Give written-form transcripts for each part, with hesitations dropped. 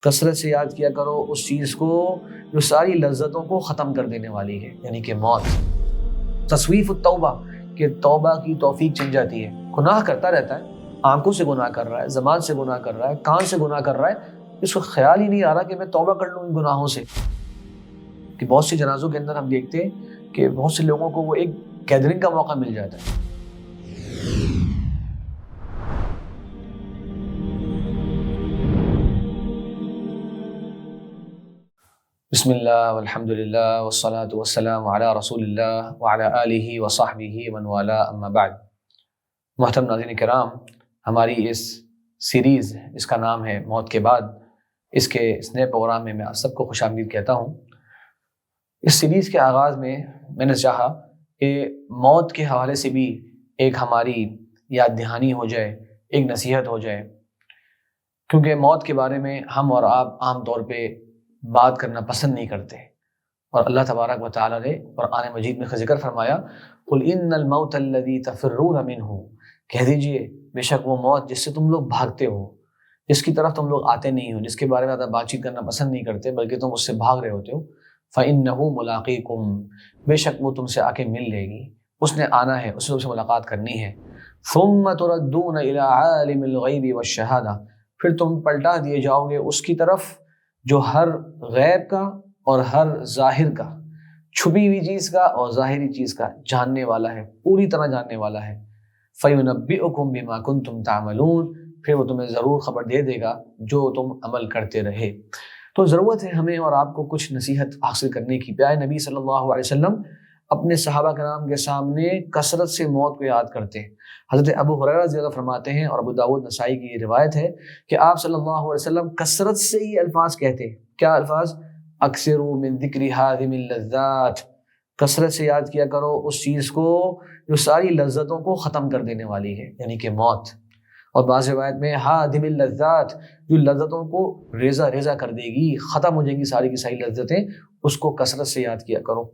کثرت سے یاد کیا کرو اس چیز کو جو ساری لذتوں کو ختم کر دینے والی ہے، یعنی کہ موت۔ تصویف التوبہ، کہ توبہ کی توفیق چل جاتی ہے۔ گناہ کرتا رہتا ہے، آنکھوں سے گناہ کر رہا ہے، زبان سے گناہ کر رہا ہے، کان سے گناہ کر رہا ہے، اس کو خیال ہی نہیں آ رہا کہ میں توبہ کر لوں ان گناہوں سے۔ کہ بہت سی جنازوں کے اندر ہم دیکھتے ہیں کہ بہت سے لوگوں کو وہ ایک گیدرنگ کا موقع مل جاتا ہے۔ بسم اللہ والحمد للہ والصلاة والسلام علی رسول اللہ وعلی آلہ وصحبہ ومن والاہ، اما بعد۔ محترم ناظرین کرام، ہماری اس سیریز جس کا نام ہے موت کے بعد، اس نئے پروگرام میں آپ سب کو خوش آمدید کہتا ہوں۔ اس سیریز کے آغاز میں نے چاہا کہ موت کے حوالے سے بھی ایک ہماری یاد دہانی ہو جائے، ایک نصیحت ہو جائے، کیونکہ موت کے بارے میں ہم اور آپ عام طور پہ بات کرنا پسند نہیں کرتے، اور اللہ تبارک و تعالیٰ نے قرآن مجید میں ذکر فرمایا، قل ان الموت الذی تفرون منہ، کہہ دیجئے بے شک وہ موت جس سے تم لوگ بھاگتے ہو، جس کی طرف تم لوگ آتے نہیں ہو، جس کے بارے میں زیادہ بات چیت کرنا پسند نہیں کرتے بلکہ تم اس سے بھاگ رہے ہوتے ہو، فإنہ ملاقیکم، بے شک وہ تم سے آ کے مل لے گی، اس نے آنا ہے، اس نے تم سے ملاقات کرنی ہے۔ ثم تردون الی عالم الغیب والشہادہ، پھر تم پلٹا دیے جاؤ گے اس کی طرف جو ہر غیب کا اور ہر ظاہر کا، چھپی ہوئی چیز کا اور ظاہری چیز کا جاننے والا ہے، پوری طرح جاننے والا ہے۔ فَيُنَبِّئُكُم بِمَا كُنتُمْ تَعْمَلُونَ، پھر وہ تمہیں ضرور خبر دے دے گا جو تم عمل کرتے رہے۔ تو ضرورت ہے ہمیں اور آپ کو کچھ نصیحت حاصل کرنے کی۔ پیارے نبی صلی اللہ علیہ وسلم اپنے صحابہ کرام کے سامنے کثرت سے موت کو یاد کرتے ہیں۔ حضرت ابو ہریرہ رضی اللہ فرماتے ہیں، اور ابو داؤد نسائی کی یہ روایت ہے کہ آپ صلی اللہ علیہ وسلم کثرت سے ہی الفاظ کہتے ہیں۔ کیا الفاظ؟ اکثروا من ذکر ہادم اللذات، کثرت سے یاد کیا کرو اس چیز کو جو ساری لذتوں کو ختم کر دینے والی ہے، یعنی کہ موت۔ اور بعض روایت میں ہادم اللذات، جو لذتوں کو ریزہ ریزہ کر دے گی، ختم ہو جائیں گی ساری کی ساری لذتیں، اس کو کثرت سے یاد کیا کرو۔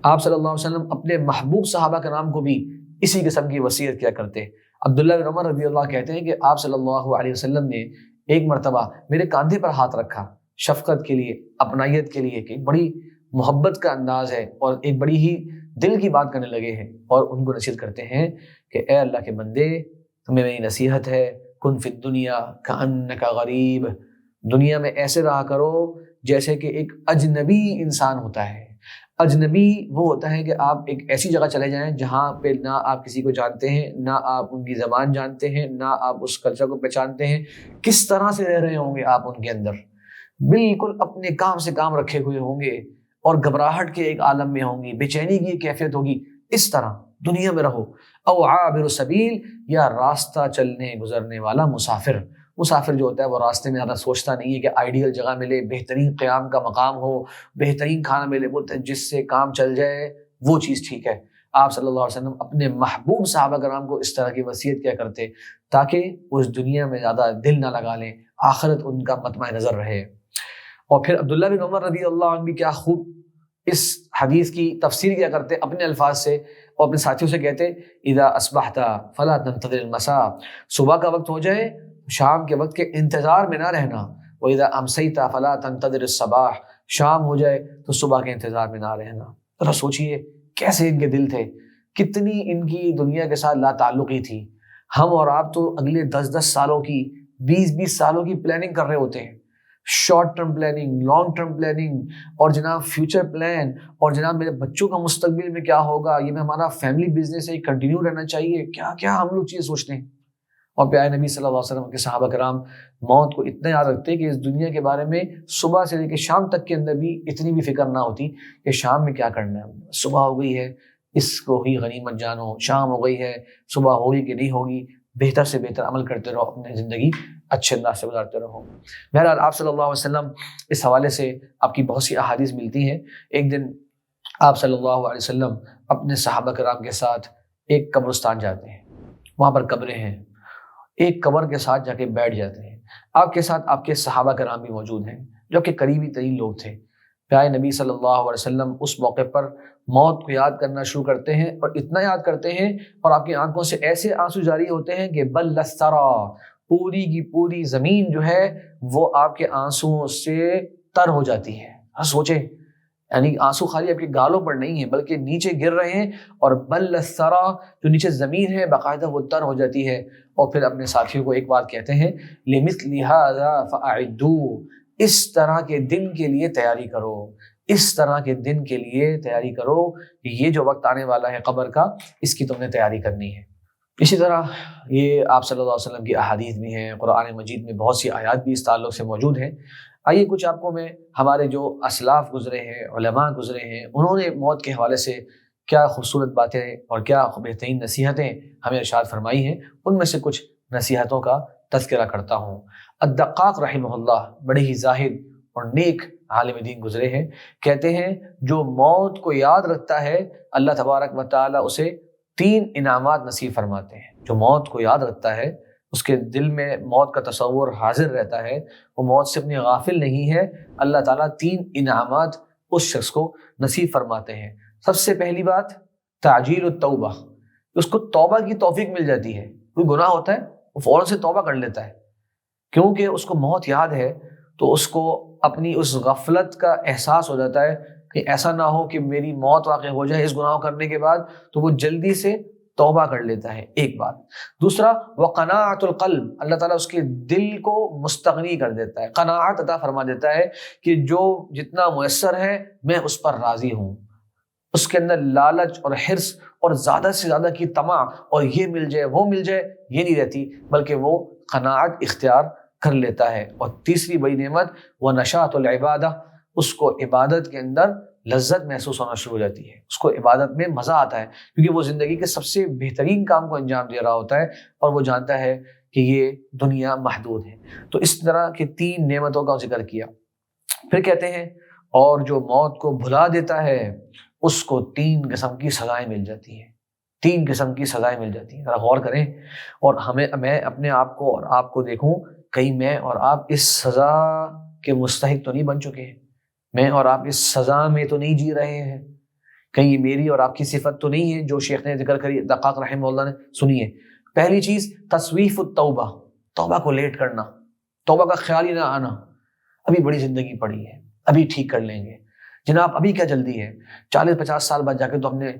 آپ صلی اللہ علیہ وسلم اپنے محبوب صحابہ کرام کو بھی اسی قسم کی وصیت کیا کرتے۔ عبداللہ بن عمر رضی اللہ کہتے ہیں کہ آپ صلی اللہ علیہ وسلم نے ایک مرتبہ میرے کاندھے پر ہاتھ رکھا، شفقت کے لیے، اپنائیت کے لیے، کہ بڑی محبت کا انداز ہے اور ایک بڑی ہی دل کی بات کرنے لگے ہیں، اور ان کو نصیحت کرتے ہیں کہ اے اللہ کے بندے، تمہیں میری نصیحت ہے، کن فی الدنیا کأنک غریب، دنیا میں ایسے رہا کرو جیسے کہ ایک اجنبی انسان ہوتا ہے۔ اجنبی وہ ہوتا ہے کہ آپ ایک ایسی جگہ چلے جائیں جہاں پہ نہ آپ کسی کو جانتے ہیں، نہ آپ ان کی زبان جانتے ہیں، نہ آپ اس کلچر کو پہچانتے ہیں، کس طرح سے رہ رہے ہوں گے آپ ان کے اندر، بالکل اپنے کام سے کام رکھے ہوئے ہوں گے، اور گھبراہٹ کے ایک عالم میں ہوں گی، بے چینی کی ایک کیفیت ہوگی۔ اس طرح دنیا میں رہو۔ او عابر سبیل، یا راستہ چلنے گزرنے والا مسافر۔ مسافر جو ہوتا ہے وہ راستے میں زیادہ سوچتا نہیں ہے کہ آئیڈیل جگہ ملے، بہترین قیام کا مقام ہو، بہترین کھانا ملے، وہ جس سے کام چل جائے وہ چیز ٹھیک ہے۔ آپ صلی اللہ علیہ وسلم اپنے محبوب صحابہ کرام کو اس طرح کی وصیت کیا کرتے تاکہ وہ اس دنیا میں زیادہ دل نہ لگا لیں، آخرت ان کا مطمع نظر رہے۔ اور پھر عبداللہ بن عمر رضی اللہ عنہ بھی کیا خوب اس حدیث کی تفسیر کیا کرتے اپنے الفاظ سے، اور اپنے ساتھیوں سے کہتے، اذا اصبحت فلا تنتظر المساء، صبح کا وقت ہو جائے شام کے وقت کے انتظار میں نہ رہنا، واذا امسیت فلا تنتظر الصباح، شام ہو جائے تو صبح کے انتظار میں نہ رہنا۔ ذرا سوچئے کیسے ان کے دل تھے، کتنی ان کی دنیا کے ساتھ لا تعلقی تھی۔ ہم اور آپ تو اگلے 10 سالوں کی، 20 سالوں کی پلاننگ کر رہے ہوتے ہیں، short term planning, long term planning, اور جناب فیوچر پلان، اور جناب میرے بچوں کا مستقبل میں کیا ہوگا، یہ میں ہمارا فیملی بزنس ہے، یہ کنٹینیو رہنا چاہیے، کیا کیا ہم لوگ چیزیں سوچتے ہیں۔ اور پیارے نبی صلی اللہ علیہ وسلم کے صحابہ کرام موت کو اتنا یاد رکھتے کہ اس دنیا کے بارے میں صبح سے لے کے شام تک کے اندر بھی اتنی بھی فکر نہ ہوتی کہ شام میں کیا کرنا ہے، صبح ہو گئی ہے اس کو ہی غنیمت جانو، شام ہو گئی ہے صبح ہوگی کہ نہیں ہوگی، بہتر سے بہتر عمل کرتے رہو، اپنی زندگی اچھے انداز سے گزارتے رہو۔ بہرحال آپ صلی اللہ علیہ وسلم اس حوالے سے آپ کی بہت سی احادیث ملتی ہیں۔ ایک دن آپ صلی اللہ علیہ وسلم اپنے صحابہ کرام کے ساتھ ایک قبرستان جاتے ہیں، وہاں پر قبریں ہیں، ایک قبر کے ساتھ جا کے بیٹھ جاتے ہیں۔ آپ کے ساتھ آپ کے صحابہ کرام بھی موجود ہیں جو کہ قریبی ترین لوگ تھے۔ پیارے نبی صلی اللہ علیہ وسلم اس موقع پر موت کو یاد کرنا شروع کرتے ہیں، اور اتنا یاد کرتے ہیں اور آپ کی آنکھوں سے ایسے آنسو جاری ہوتے ہیں کہ بل لسترا، پوری کی پوری زمین جو ہے وہ آپ کے آنسوؤں سے تر ہو جاتی ہے۔ سوچیں، یعنی آنسو خالی آپ کے گالوں پر نہیں ہیں بلکہ نیچے گر رہے ہیں، اور بل الثرى جو نیچے زمین ہے باقاعدہ وہ تر ہو جاتی ہے۔ اور پھر اپنے ساتھیوں کو ایک بات کہتے ہیں، لِمِثْلِ هَذَا فَأَعِدُّوا، اس طرح کے دن کے لیے تیاری کرو، اس طرح کے دن کے لیے تیاری کرو کہ یہ جو وقت آنے والا ہے قبر کا، اس کی تم نے تیاری کرنی ہے۔ اسی طرح یہ آپ صلی اللہ علیہ وسلم کی احادیث بھی ہیں، قرآن مجید میں بہت سی آیات بھی اس تعلق سے موجود ہیں۔ آئیے کچھ آپ کو میں ہمارے جو اسلاف گزرے ہیں، علماء گزرے ہیں، انہوں نے موت کے حوالے سے کیا خوبصورت باتیں اور کیا بہترین نصیحتیں ہمیں ارشاد فرمائی ہیں، ان میں سے کچھ نصیحتوں کا تذکرہ کرتا ہوں۔ الدقاق رحمہ اللہ بڑے ہی زاہد اور نیک عالم دین گزرے ہیں، کہتے ہیں جو موت کو یاد رکھتا ہے اللہ تبارک و تعالیٰ اسے 3 انعامات نصیب فرماتے ہیں۔ جو موت کو یاد رکھتا ہے، اس کے دل میں موت کا تصور حاضر رہتا ہے، وہ موت سے اپنی غافل نہیں ہے، اللہ تعالیٰ 3 انعامات اس شخص کو نصیب فرماتے ہیں۔ سب سے پہلی بات تعجیل التوبہ، اس کو توبہ کی توفیق مل جاتی ہے۔ کوئی گناہ ہوتا ہے وہ فوراً سے توبہ کر لیتا ہے، کیونکہ اس کو موت یاد ہے، تو اس کو اپنی اس غفلت کا احساس ہو جاتا ہے کہ ایسا نہ ہو کہ میری موت واقع ہو جائے اس گناہ کرنے کے بعد، تو وہ جلدی سے توبہ کر لیتا ہے، ایک بات۔ دوسرا وقناعت القلب، اللہ تعالیٰ اس کے دل کو مستغنی کر دیتا ہے، قناعت عطا فرما دیتا ہے کہ جو جتنا میسر ہے میں اس پر راضی ہوں۔ اس کے اندر لالچ اور حرص اور زیادہ سے زیادہ کی طمع اور یہ مل جائے وہ مل جائے یہ نہیں رہتی، بلکہ وہ قناعت اختیار کر لیتا ہے۔ اور تیسری بڑی نعمت وہ نشاط العبادہ، اس کو عبادت کے اندر لذت محسوس ہونا شروع ہو جاتی ہے، اس کو عبادت میں مزہ آتا ہے، کیونکہ وہ زندگی کے سب سے بہترین کام کو انجام دے رہا ہوتا ہے اور وہ جانتا ہے کہ یہ دنیا محدود ہے۔ تو اس طرح کے 3 نعمتوں کا ذکر کیا۔ پھر کہتے ہیں اور جو موت کو بھلا دیتا ہے اس کو 3 قسم کی سزائیں مل جاتی ہیں، 3 قسم کی سزائیں مل جاتی ہیں۔ ذرا غور کریں، اور میں اپنے آپ کو اور آپ کو دیکھوں، کہیں میں اور آپ اس سزا کے مستحق تو نہیں بن چکے ہیں، میں اور آپ اس سزا میں تو نہیں جی رہے ہیں، کہیں یہ میری اور آپ کی صفت تو نہیں ہے جو شیخ نے ذکر کری، دقاق رحمہ اللہ نے سنی ہے۔ پہلی چیز تسویف التوبہ، توبہ کو لیٹ کرنا، توبہ کا خیال ہی نہ آنا، ابھی بڑی زندگی پڑی ہے، ابھی ٹھیک کر لیں گے، جناب ابھی کیا جلدی ہے، 40-50 سال بعد جا کے تو ہم نے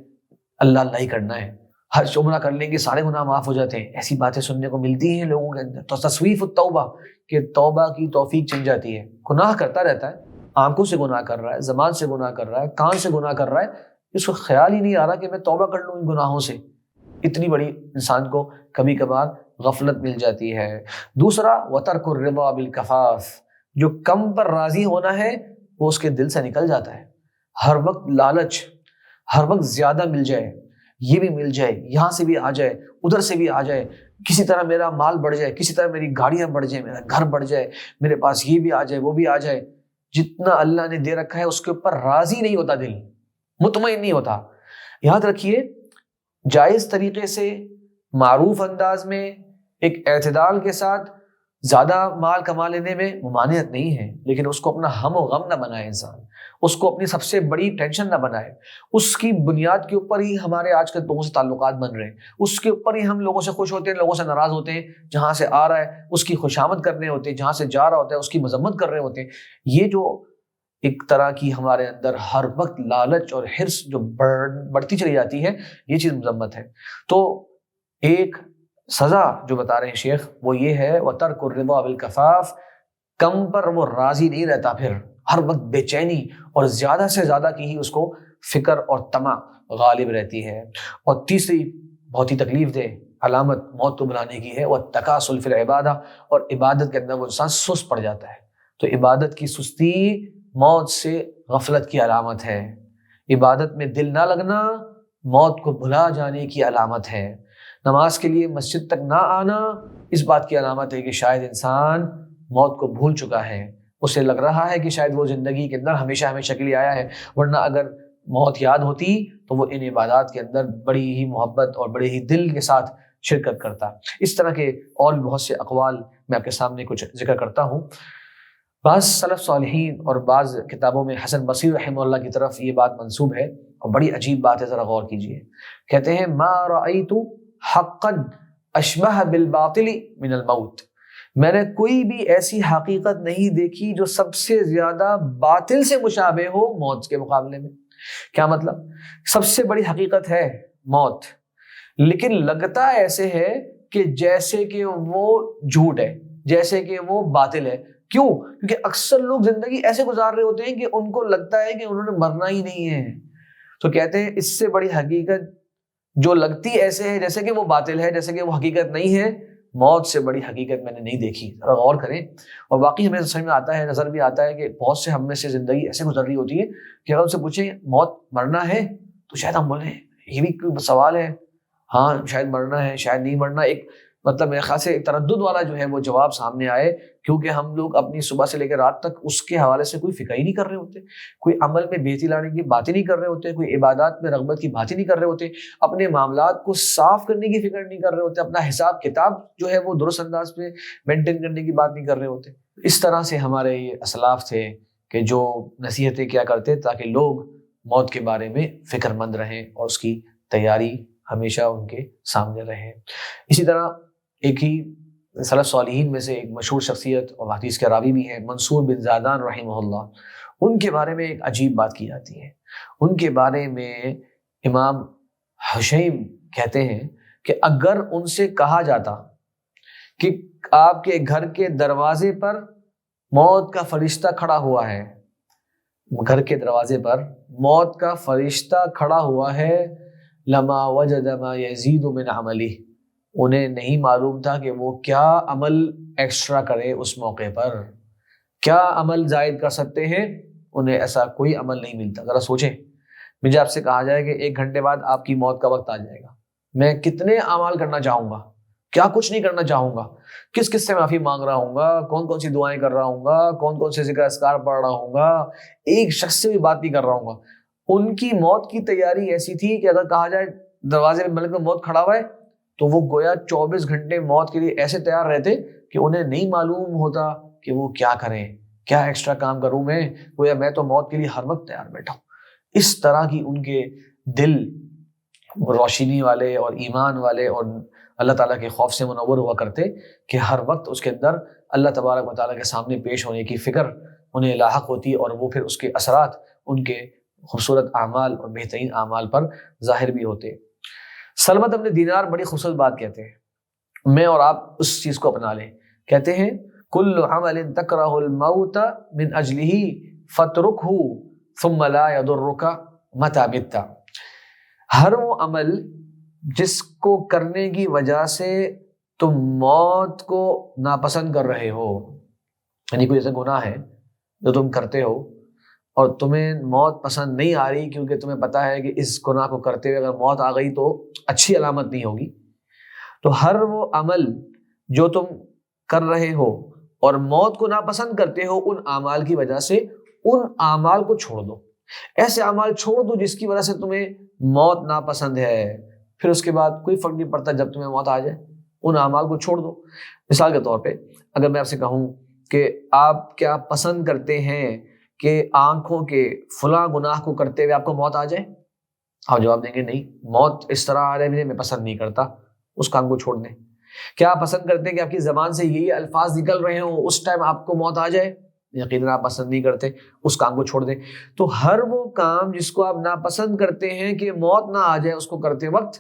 اللہ اللہ ہی کرنا ہے، ہر عمرہ کر لیں گے سارے گناہ معاف ہو جاتے ہیں، ایسی باتیں سننے کو ملتی ہیں لوگوں کے اندر۔ تو تسویف التوبہ کہ توبہ کی توفیق چل جاتی ہے، گناہ کرتا رہتا ہے، آنکھوں سے گناہ کر رہا ہے، زبان سے گناہ کر رہا ہے، کان سے گناہ کر رہا ہے، اس کو خیال ہی نہیں آ رہا کہ میں توبہ کر لوں ان گناہوں سے۔ اتنی بڑی انسان کو کبھی کبھار غفلت مل جاتی ہے۔ دوسرا وترک الرضا بالکفاف، جو کم پر راضی ہونا ہے وہ اس کے دل سے نکل جاتا ہے، ہر وقت لالچ، ہر وقت زیادہ مل جائے، یہ بھی مل جائے، یہاں سے بھی آ جائے، ادھر سے بھی آ جائے، کسی طرح میرا مال بڑھ جائے، کسی طرح میری گاڑیاں بڑھ جائیں، میرا گھر بڑھ جائے، میرے پاس یہ بھی آ جائے وہ بھی آ جائے، جتنا اللہ نے دے رکھا ہے اس کے اوپر راضی نہیں ہوتا، دل مطمئن نہیں ہوتا۔ یاد رکھیے جائز طریقے سے معروف انداز میں ایک اعتدال کے ساتھ زیادہ مال کما لینے میں ممانعت نہیں ہے، لیکن اس کو اپنا ہم و غم نہ بنائے، انسان اس کو اپنی سب سے بڑی ٹینشن نہ بنائے۔ اس کی بنیاد کے اوپر ہی ہمارے آج کل لوگوں سے تعلقات بن رہے ہیں، اس کے اوپر ہی ہم لوگوں سے خوش ہوتے ہیں، لوگوں سے ناراض ہوتے ہیں، جہاں سے آ رہا ہے اس کی خوشامد کرنے ہوتے ہیں، جہاں سے جا رہا ہوتا ہے اس کی مذمت کر رہے ہوتے ہیں۔ یہ جو ایک طرح کی ہمارے اندر ہر وقت لالچ اور حرص جو بڑھتی چلی جاتی ہے، یہ چیز مذمت ہے۔ تو ایک سزا جو بتا رہے ہیں شیخ وہ یہ ہے وترک الرضا بالکفاف، کم پر وہ راضی نہیں رہتا، پھر ہر وقت بے چینی اور زیادہ سے زیادہ کی ہی اس کو فکر اور طمع غالب رہتی ہے۔ اور تیسری بہت ہی تکلیف دہ علامت موت کو بلانے کی ہے وہ تکاسل فی العبادہ، اور عبادت کے اندر وہ انسان سست پڑ جاتا ہے۔ تو عبادت کی سستی موت سے غفلت کی علامت ہے، عبادت میں دل نہ لگنا موت کو بھلا جانے کی علامت ہے، نماز کے لیے مسجد تک نہ آنا اس بات کی علامت ہے کہ شاید انسان موت کو بھول چکا ہے، اسے لگ رہا ہے کہ شاید وہ زندگی کے اندر ہمیشہ ہمیشہ کے لیے آیا ہے، ورنہ اگر موت یاد ہوتی تو وہ ان عبادات کے اندر بڑی ہی محبت اور بڑے ہی دل کے ساتھ شرکت کرتا۔ اس طرح کے اور بھی بہت سے اقوال میں آپ کے سامنے کچھ ذکر کرتا ہوں۔ بعض سلف صالحین اور بعض کتابوں میں حسن بصری رحمہ اللہ کی طرف یہ بات منسوب ہے، اور بڑی عجیب بات ہے، ذرا غور کیجئے۔ کہتے ہیں ما رأیت حقا اشبہ بالباطل من الموت، میں نے کوئی بھی ایسی حقیقت نہیں دیکھی جو سب سے زیادہ باطل سے مشابہ ہو موت کے مقابلے میں۔ کیا مطلب؟ سب سے بڑی حقیقت ہے موت، لیکن لگتا ایسے ہے کہ جیسے کہ وہ جھوٹ ہے، جیسے کہ وہ باطل ہے۔ کیوں؟ کیونکہ اکثر لوگ زندگی ایسے گزار رہے ہوتے ہیں کہ ان کو لگتا ہے کہ انہوں نے مرنا ہی نہیں ہے، تو کہتے ہیں اس سے بڑی حقیقت جو لگتی ایسے ہے جیسے کہ وہ باطل ہے، جیسے کہ وہ حقیقت نہیں ہے، موت سے بڑی حقیقت میں نے نہیں دیکھی۔ ذرا غور کریں، اور واقعی ہمیں سمجھ میں آتا ہے، نظر بھی آتا ہے کہ بہت سے ہم میں سے زندگی ایسے گزر رہی ہوتی ہے کہ اگر ان سے پوچھیں موت مرنا ہے تو شاید ہم بولیں یہ بھی کوئی سوال ہے، ہاں شاید مرنا ہے شاید نہیں مرنا، ایک مطلب میرے خیال سے ایک تردد والا جو ہے وہ جواب سامنے آئے، کیونکہ ہم لوگ اپنی صبح سے لے کر رات تک اس کے حوالے سے کوئی فکر ہی نہیں کر رہے ہوتے، کوئی عمل میں بہتری لانے کی باتیں نہیں کر رہے ہوتے، کوئی عبادات میں رغبت کی باتیں نہیں کر رہے ہوتے، اپنے معاملات کو صاف کرنے کی فکر نہیں کر رہے ہوتے، اپنا حساب کتاب جو ہے وہ درست انداز میں مینٹین کرنے کی بات نہیں کر رہے ہوتے۔ اس طرح سے ہمارے یہ اسلاف تھے کہ جو نصیحتیں کیا کرتے تاکہ لوگ موت کے بارے میں فکر مند رہیں اور اس کی تیاری ہمیشہ ان کے سامنے رہے۔ اسی طرح ایک ہی سلف صالحین میں سے ایک مشہور شخصیت اور حدیث کے راوی بھی ہیں منصور بن زادان رحمہ اللہ، ان کے بارے میں ایک عجیب بات کی جاتی ہے۔ ان کے بارے میں امام حشیم کہتے ہیں کہ اگر ان سے کہا جاتا کہ آپ کے گھر کے دروازے پر موت کا فرشتہ کھڑا ہوا ہے، گھر کے دروازے پر موت کا فرشتہ کھڑا ہوا ہے، لما وجد ما یزید من عملہ، انہیں نہیں معلوم تھا کہ وہ کیا عمل ایکسٹرا کرے اس موقع پر، کیا عمل زائد کر سکتے ہیں، انہیں ایسا کوئی عمل نہیں ملتا۔ ذرا سوچیں، مجھے آپ سے کہا جائے کہ 1 گھنٹے بعد آپ کی موت کا وقت آ جائے گا، میں کتنے اعمال کرنا چاہوں گا، کیا کچھ نہیں کرنا چاہوں گا، کس کس سے معافی مانگ رہا ہوں گا، کون کون سی دعائیں کر رہا ہوں گا، کون کون سے ذکر اذکار پڑھ رہا ہوں گا، ایک شخص سے بھی بات نہیں کر رہا ہوں گا۔ ان کی موت کی تیاری ایسی تھی کہ اگر کہا جائے دروازے پہ ملک موت کھڑا ہوا ہے تو وہ گویا 24 گھنٹے موت کے لیے ایسے تیار رہتے کہ انہیں نہیں معلوم ہوتا کہ وہ کیا کریں، کیا ایکسٹرا کام کروں میں، گویا میں تو موت کے لیے ہر وقت تیار بیٹھا ہوں۔ اس طرح کی ان کے دل روشنی والے اور ایمان والے اور اللہ تعالیٰ کے خوف سے منور ہوا کرتے کہ ہر وقت اس کے اندر اللہ تبارک و تعالیٰ کے سامنے پیش ہونے کی فکر انہیں لاحق ہوتی، اور وہ پھر اس کے اثرات ان کے خوبصورت اعمال اور بہترین اعمال پر ظاہر بھی ہوتے۔ سلمت بن دینار بڑی خوبصورت بات کہتے ہیں، میں اور آپ اس چیز کو اپنا لیں، کہتے ہیں کل عمل تکرہ الموت من اجلہ فترکہ ثم لا یضرک متی مت، ہر وہ عمل جس کو کرنے کی وجہ سے تم موت کو ناپسند کر رہے ہو، یعنی کوئی ایسا گناہ ہے جو تم کرتے ہو اور تمہیں موت پسند نہیں آ رہی کیونکہ تمہیں پتا ہے کہ اس گناہ کو کرتے ہوئے اگر موت آ گئی تو اچھی علامت نہیں ہوگی، تو ہر وہ عمل جو تم کر رہے ہو اور موت کو ناپسند کرتے ہو، ان اعمال کی وجہ سے ان اعمال کو چھوڑ دو، ایسے اعمال چھوڑ دو جس کی وجہ سے تمہیں موت ناپسند ہے، پھر اس کے بعد کوئی فرق نہیں پڑتا جب تمہیں موت آ جائے، ان اعمال کو چھوڑ دو۔ مثال کے طور پہ اگر میں آپ سے کہوں کہ آپ کیا پسند کرتے ہیں کہ آنکھوں کے فلاں گناہ کو کرتے ہوئے آپ کو موت آ جائے، آپ جواب دیں گے نہیں، موت اس طرح آ رہے میں پسند نہیں کرتا، اس کام کو چھوڑ دیں۔ کیا آپ پسند کرتے ہیں کہ آپ کی زبان سے یہ الفاظ نکل رہے ہوں اس ٹائم آپ کو موت آ جائے، یقیناً آپ پسند نہیں کرتے، اس کام کو چھوڑ دیں۔ تو ہر وہ کام جس کو آپ ناپسند کرتے ہیں کہ موت نہ آ جائے اس کو کرتے وقت،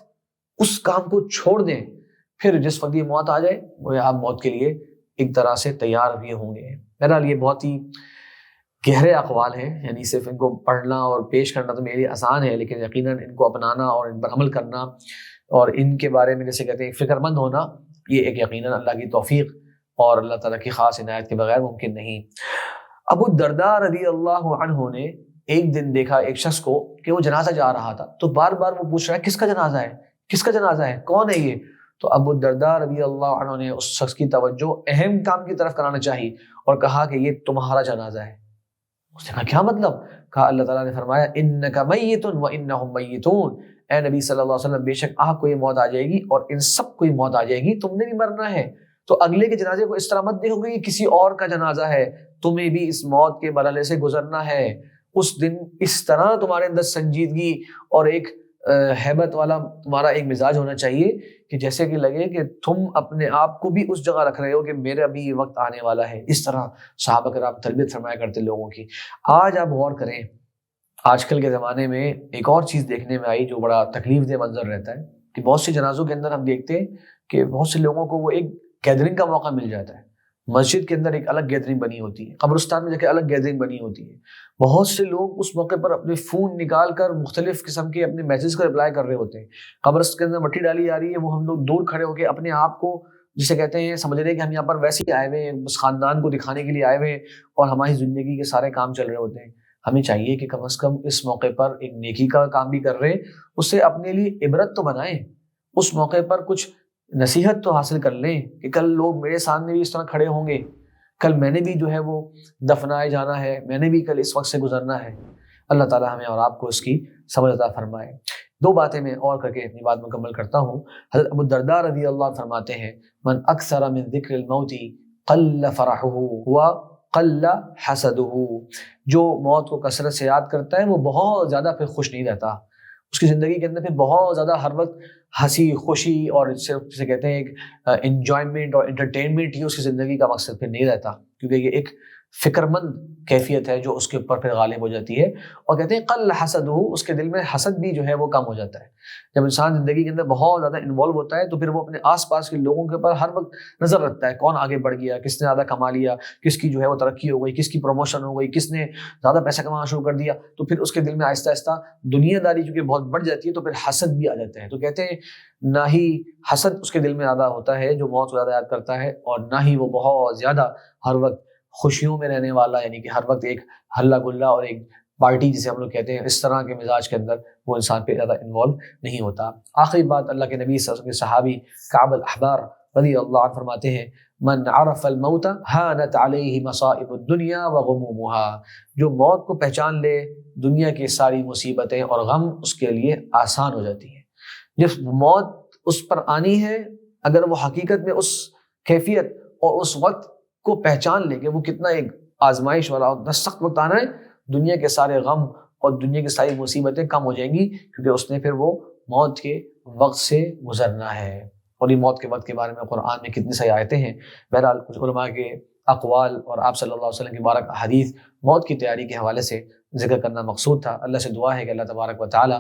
اس کام کو چھوڑ دیں، پھر جس وقت یہ موت آ جائے وہ آپ موت کے لیے ایک طرح سے تیار بھی ہوں گے۔ بہرحال یہ بہت ہی گہرے اقوال ہیں، یعنی صرف ان کو پڑھنا اور پیش کرنا تو میرے لیے آسان ہے، لیکن یقیناً ان کو اپنانا اور ان پر عمل کرنا اور ان کے بارے میں جیسے کہتے ہیں فکر مند ہونا، یہ ایک یقیناً اللہ کی توفیق اور اللہ تعالیٰ کی خاص عنایت کے بغیر ممکن نہیں۔ ابو الدرداء رضی اللہ عنہ نے ایک دن دیکھا ایک شخص کو کہ وہ جنازہ جا رہا تھا، تو بار بار وہ پوچھ رہا ہے کس کا جنازہ ہے، کس کا جنازہ ہے، کون ہے یہ؟ تو ابو الدرداء رضی اللہ عنہ نے اس شخص کی توجہ اہم کام کی طرف کرانا چاہی اور کہا کہ یہ تمہارا جنازہ ہے۔ اس نے کہا کیا مطلب؟ کہا اللہ تعالیٰ نے فرمایا انک میت وانہم میتون، اے نبی صلی اللہ علیہ وسلم بے شک آپ کو یہ موت آ جائے گی اور ان سب کو یہ موت آ جائے گی، تم نے بھی مرنا ہے۔ تو اگلے کے جنازے کو اس طرح مت دیکھو کہ یہ کسی اور کا جنازہ ہے، تمہیں بھی اس موت کے مرحلے سے گزرنا ہے۔ اس دن اس طرح تمہارے اندر سنجیدگی اور ایک ہیبت والا تمہارا ایک مزاج ہونا چاہیے کہ جیسے کہ لگے کہ تم اپنے آپ کو بھی اس جگہ رکھ رہے ہو کہ میرا بھی یہ وقت آنے والا ہے. اس طرح صحابہ کرام تربیت فرمایا کرتے لوگوں کی. آج آپ غور کریں، آج کل کے زمانے میں ایک اور چیز دیکھنے میں آئی جو بڑا تکلیف دہ منظر رہتا ہے کہ بہت سی جنازوں کے اندر ہم دیکھتے ہیں کہ بہت سے لوگوں کو وہ ایک گیدرنگ کا موقع مل جاتا ہے. مسجد کے اندر ایک الگ گیدرنگ بنی ہوتی ہے، قبرستان میں جا کے الگ گیدرنگ بنی ہوتی ہے. بہت سے لوگ اس موقع پر اپنے فون نکال کر مختلف قسم کے اپنے میسیج کو رپلائی کر رہے ہوتے ہیں. قبرستان کے اندر مٹی ڈالی جا رہی ہے، وہ ہم لوگ دور کھڑے ہو کے اپنے آپ کو جسے کہتے ہیں سمجھ رہے ہیں کہ ہم یہاں پر ویسے ہی آئے ہوئے ہیں، بس خاندان کو دکھانے کے لیے آئے ہوئے ہیں اور ہماری زندگی کے سارے کام چل رہے ہوتے ہیں. ہمیں چاہیے کہ کم از کم اس موقع پر ایک نیکی کا کام بھی کر رہے ہیں، اسے اپنے لیے عبرت تو بنائیں. اس موقع پر کچھ نصیحت تو حاصل کر لیں کہ کل لوگ میرے سامنے بھی اس طرح کھڑے ہوں گے، کل میں نے بھی جو ہے وہ دفنائے جانا ہے، میں نے بھی کل اس وقت سے گزرنا ہے. اللہ تعالیٰ ہمیں اور آپ کو اس کی سمجھ عطا فرمائے. 2 باتیں میں اور کر کے اپنی بات مکمل کرتا ہوں. حضرت ابو الدرداء رضی اللہ عنہ فرماتے ہیں من اکثر من ذکر الموت قل فرحہ وقل حسدہ. جو موت کو کثرت سے یاد کرتا ہے وہ بہت زیادہ پھر خوش نہیں رہتا. اس کی زندگی کے اندر پھر بہت زیادہ ہر وقت ہنسی خوشی اور جسے کہتے ہیں ایک انجوائمنٹ اور انٹرٹینمنٹ ہی اس کی زندگی کا مقصد پھر نہیں رہتا، کیونکہ یہ ایک فکر مند کیفیت ہے جو اس کے اوپر پھر غالب ہو جاتی ہے. اور کہتے ہیں قل حسدہ، اس کے دل میں حسد بھی جو ہے وہ کم ہو جاتا ہے. جب انسان زندگی کے اندر بہت زیادہ انوالو ہوتا ہے تو پھر وہ اپنے آس پاس کے لوگوں کے اوپر ہر وقت نظر رکھتا ہے، کون آگے بڑھ گیا، کس نے زیادہ کما لیا، کس کی جو ہے وہ ترقی ہو گئی، کس کی پروموشن ہو گئی، کس نے زیادہ پیسہ کمانا شروع کر دیا. تو پھر اس کے دل میں آہستہ آہستہ دنیا داری چونکہ بہت بڑھ جاتی ہے تو پھر حسد بھی آ جاتا ہے. تو کہتے ہیں نہ ہی حسد اس کے دل میں زیادہ ہوتا ہے جو موت کو زیادہ یاد کرتا ہے، اور نہ ہی وہ بہت زیادہ ہر وقت خوشیوں میں رہنے والا، یعنی کہ ہر وقت ایک ہلہ گلا اور ایک پارٹی جسے ہم لوگ کہتے ہیں اس طرح کے مزاج کے اندر وہ انسان پہ زیادہ انوالو نہیں ہوتا. آخری بات، اللہ کے نبی صلی اللہ علیہ وسلم کے صحابی کعب الاحبار رضی اللہ عنہ فرماتے ہیں من عرف الموت ہانت علیہ مصائب الدنیا وغمومها. جو موت کو پہچان لے دنیا کی ساری مصیبتیں اور غم اس کے لیے آسان ہو جاتی ہیں. جب موت اس پر آنی ہے، اگر وہ حقیقت میں اس کیفیت اور اس وقت کو پہچان لے کہ وہ کتنا ایک آزمائش والا اور سخت وقت آنا ہے، دنیا کے سارے غم اور دنیا کی ساری مصیبتیں کم ہو جائیں گی، کیونکہ اس نے پھر وہ موت کے وقت سے گزرنا ہے. اور یہ موت کے وقت کے بارے میں قرآن میں کتنی ساری آیتیں ہیں. بہرحال کچھ علماء کے اقوال اور آپ صلی اللہ علیہ وسلم کی مبارک حدیث موت کی تیاری کے حوالے سے ذکر کرنا مقصود تھا. اللہ سے دعا ہے کہ اللہ تبارک و تعالی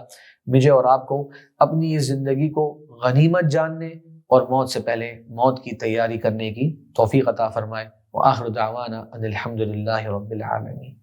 مجھے اور آپ کو اپنی اس زندگی کو غنیمت جاننے اور موت سے پہلے موت کی تیاری کرنے کی توفیق عطا فرمائے. وآخر دعوانا ان الحمد للہ رب العالمین.